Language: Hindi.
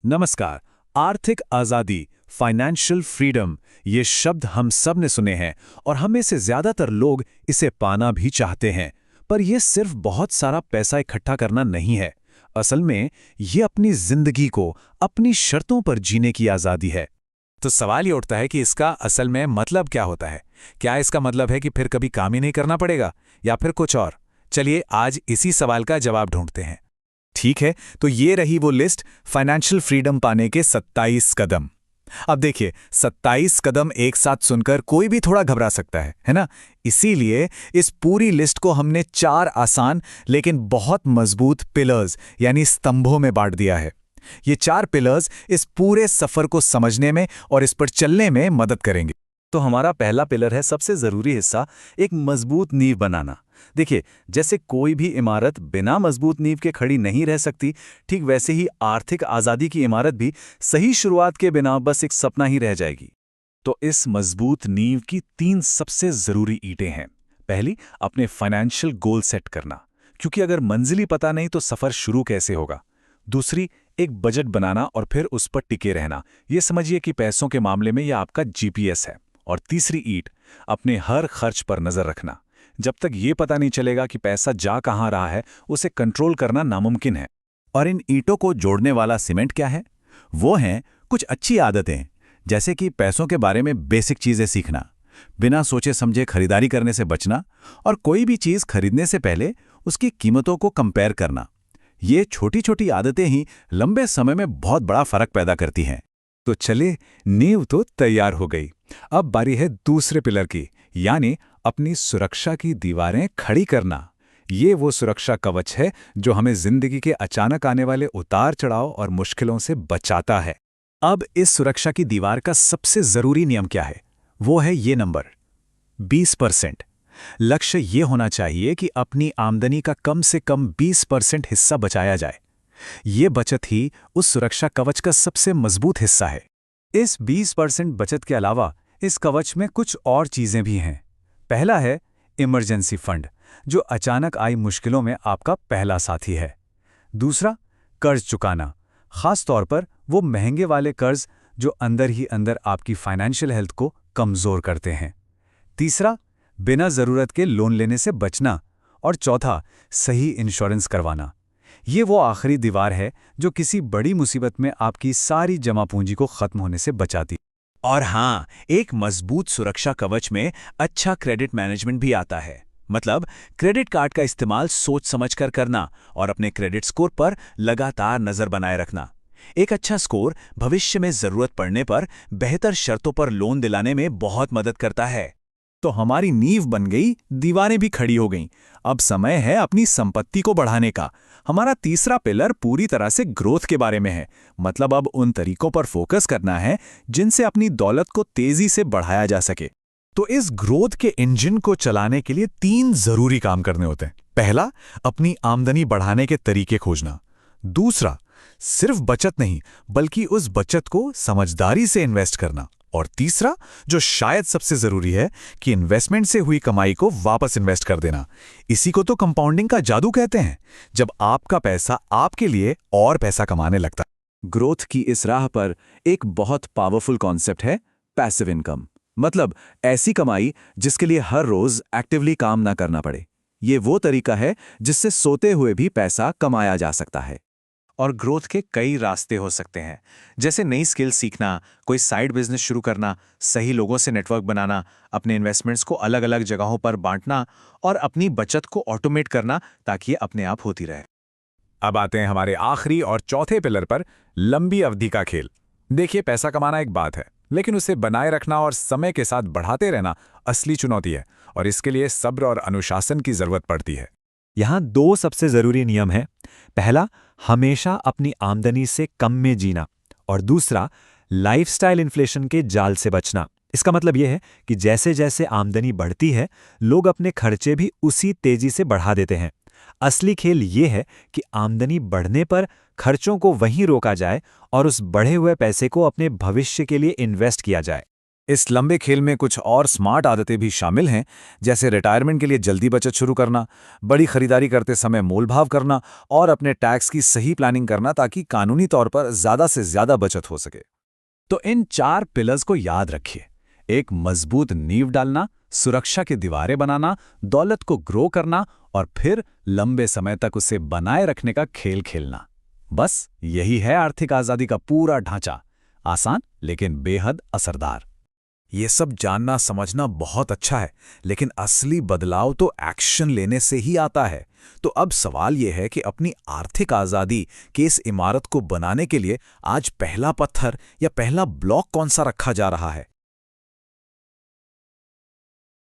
नमस्कार। आर्थिक आज़ादी, फाइनेंशियल फ्रीडम, ये शब्द हम सब ने सुने हैं और हम में से ज़्यादातर लोग इसे पाना भी चाहते हैं। पर यह सिर्फ बहुत सारा पैसा इकट्ठा करना नहीं है। असल में ये अपनी जिंदगी को अपनी शर्तों पर जीने की आज़ादी है। तो सवाल ये उठता है कि इसका असल में मतलब क्या होता है। क्या इसका मतलब है कि फिर कभी काम ही नहीं करना पड़ेगा या फिर कुछ और? चलिए आज इसी सवाल का जवाब ढूंढते हैं। ठीक है, तो ये रही वो लिस्ट, फाइनेंशियल फ्रीडम पाने के 27 कदम। अब देखिए, 27 कदम एक साथ सुनकर कोई भी थोड़ा घबरा सकता है ना? इसीलिए इस पूरी लिस्ट को हमने 4 आसान लेकिन बहुत मजबूत पिलर्स यानी स्तंभों में बांट दिया है। ये 4 पिलर्स इस पूरे सफर को समझने में और इस पर चलने में मदद करेंगे। तो हमारा पहला पिलर है सबसे जरूरी हिस्सा, एक मजबूत नींव बनाना। देखिए, जैसे कोई भी इमारत बिना मजबूत नींव के खड़ी नहीं रह सकती, ठीक वैसे ही आर्थिक आज़ादी की इमारत भी सही शुरुआत के बिना बस एक सपना ही रह जाएगी। तो इस मजबूत नींव की 3 सबसे जरूरी ईंटें हैं। पहली, अपने फाइनेंशियल गोल सेट करना, क्योंकि अगर मंजिल ही पता नहीं तो सफर शुरू कैसे होगा। दूसरी, एक बजट बनाना और फिर उस पर टिके रहना। ये समझिए कि पैसों के मामले में यह आपका जीपीएस है। और तीसरी ईंट, अपने हर खर्च पर नजर रखना। जब तक ये पता नहीं चलेगा कि पैसा जा कहाँ रहा है, उसे कंट्रोल करना नामुमकिन है। और इन ईंटों को जोड़ने वाला सीमेंट क्या है? वो हैं कुछ अच्छी आदतें, जैसे कि पैसों के बारे में बेसिक चीज़ें सीखना, बिना सोचे समझे खरीदारी करने से बचना और कोई भी चीज़ खरीदने से पहले उसकी कीमतों को कंपेयर करना। ये छोटी छोटी आदतें ही लंबे समय में बहुत बड़ा फर्क पैदा करती हैं। तो चले, नींव तो तैयार हो गई। अब बारी है दूसरे पिलर की, यानी अपनी सुरक्षा की दीवारें खड़ी करना। ये वो सुरक्षा कवच है जो हमें जिंदगी के अचानक आने वाले उतार चढ़ाव और मुश्किलों से बचाता है। अब इस सुरक्षा की दीवार का सबसे जरूरी नियम क्या है? वो है ये नंबर 20%। लक्ष्य ये होना चाहिए कि अपनी आमदनी का कम से कम 20% हिस्सा बचाया जाए। ये बचत ही उस सुरक्षा कवच का सबसे मजबूत हिस्सा है। इस 20% बचत के अलावा इस कवच में कुछ और चीजें भी हैं। पहला है इमरजेंसी फंड, जो अचानक आई मुश्किलों में आपका पहला साथी है। दूसरा, कर्ज चुकाना, खास तौर पर वो महंगे वाले कर्ज जो अंदर ही अंदर आपकी फाइनेंशियल हेल्थ को कमजोर करते हैं। तीसरा, बिना जरूरत के लोन लेने से बचना। और चौथा, सही इंश्योरेंस करवाना। ये वो आखिरी दीवार है जो किसी बड़ी मुसीबत में आपकी सारी जमा पूंजी को खत्म होने से बचाती। और हाँ, एक मजबूत सुरक्षा कवच में अच्छा क्रेडिट मैनेजमेंट भी आता है। मतलब क्रेडिट कार्ड का इस्तेमाल सोच समझकर करना और अपने क्रेडिट स्कोर पर लगातार नजर बनाए रखना। एक अच्छा स्कोर भविष्य में जरूरत पड़ने पर बेहतर शर्तों पर लोन दिलाने में बहुत मदद करता है। तो हमारी नींव बन गई, दीवारें भी खड़ी हो गईं। अब समय है अपनी संपत्ति को बढ़ाने का। हमारा तीसरा पिलर पूरी तरह से ग्रोथ के बारे में है। मतलब अब उन तरीकों पर फोकस करना है जिनसे अपनी दौलत को तेजी से बढ़ाया जा सके। तो इस ग्रोथ के इंजन को चलाने के लिए 3 जरूरी काम करने होते हैं। पहला, अपनी आमदनी बढ़ाने के तरीके खोजना। दूसरा, सिर्फ बचत नहीं बल्कि उस बचत को समझदारी से इन्वेस्ट करना। और तीसरा, जो शायद सबसे जरूरी है, कि इन्वेस्टमेंट से हुई कमाई को वापस इन्वेस्ट कर देना। इसी को तो कंपाउंडिंग का जादू कहते हैं, जब आपका पैसा आपके लिए और पैसा कमाने लगता है। ग्रोथ की इस राह पर एक बहुत पावरफुल कॉन्सेप्ट है पैसिव इनकम। मतलब ऐसी कमाई जिसके लिए हर रोज एक्टिवली काम ना करना पड़े। ये वो तरीका है जिससे सोते हुए भी पैसा कमाया जा सकता है। और ग्रोथ के कई रास्ते हो सकते हैं, जैसे नई स्किल सीखना, कोई साइड बिजनेस शुरू करना, सही लोगों से नेटवर्क बनाना, अपने इन्वेस्टमेंट्स को अलग अलग जगहों पर बांटना और अपनी बचत को ऑटोमेट करना ताकि ये अपने आप होती रहे। अब आते हैं हमारे आखिरी और चौथे पिलर पर, लंबी अवधि का खेल। देखिए, पैसा कमाना एक बात है, लेकिन उसे बनाए रखना और समय के साथ बढ़ाते रहना असली चुनौती है। और इसके लिए सब्र और अनुशासन की जरूरत पड़ती है। यहाँ 2 सबसे जरूरी नियम हैं। पहला, हमेशा अपनी आमदनी से कम में जीना। और दूसरा, लाइफस्टाइल इन्फ्लेशन के जाल से बचना। इसका मतलब यह है कि जैसे जैसे आमदनी बढ़ती है, लोग अपने खर्चे भी उसी तेजी से बढ़ा देते हैं। असली खेल ये है कि आमदनी बढ़ने पर खर्चों को वहीं रोका जाए और उस बढ़े हुए पैसे को अपने भविष्य के लिए इन्वेस्ट किया जाए। इस लंबे खेल में कुछ और स्मार्ट आदतें भी शामिल हैं, जैसे रिटायरमेंट के लिए जल्दी बचत शुरू करना, बड़ी खरीदारी करते समय मोलभाव करना और अपने टैक्स की सही प्लानिंग करना ताकि कानूनी तौर पर ज़्यादा से ज़्यादा बचत हो सके। तो इन 4 पिलर्स को याद रखिए। एक मजबूत नींव डालना, सुरक्षा की दीवारें बनाना, दौलत को ग्रो करना और फिर लंबे समय तक उसे बनाए रखने का खेल खेलना। बस यही है आर्थिक आज़ादी का पूरा ढांचा। आसान लेकिन बेहद असरदार। ये सब जानना समझना बहुत अच्छा है, लेकिन असली बदलाव तो एक्शन लेने से ही आता है। तो अब सवाल ये है कि अपनी आर्थिक आज़ादी की इस इमारत को बनाने के लिए आज पहला पत्थर या पहला ब्लॉक कौन सा रखा जा रहा है?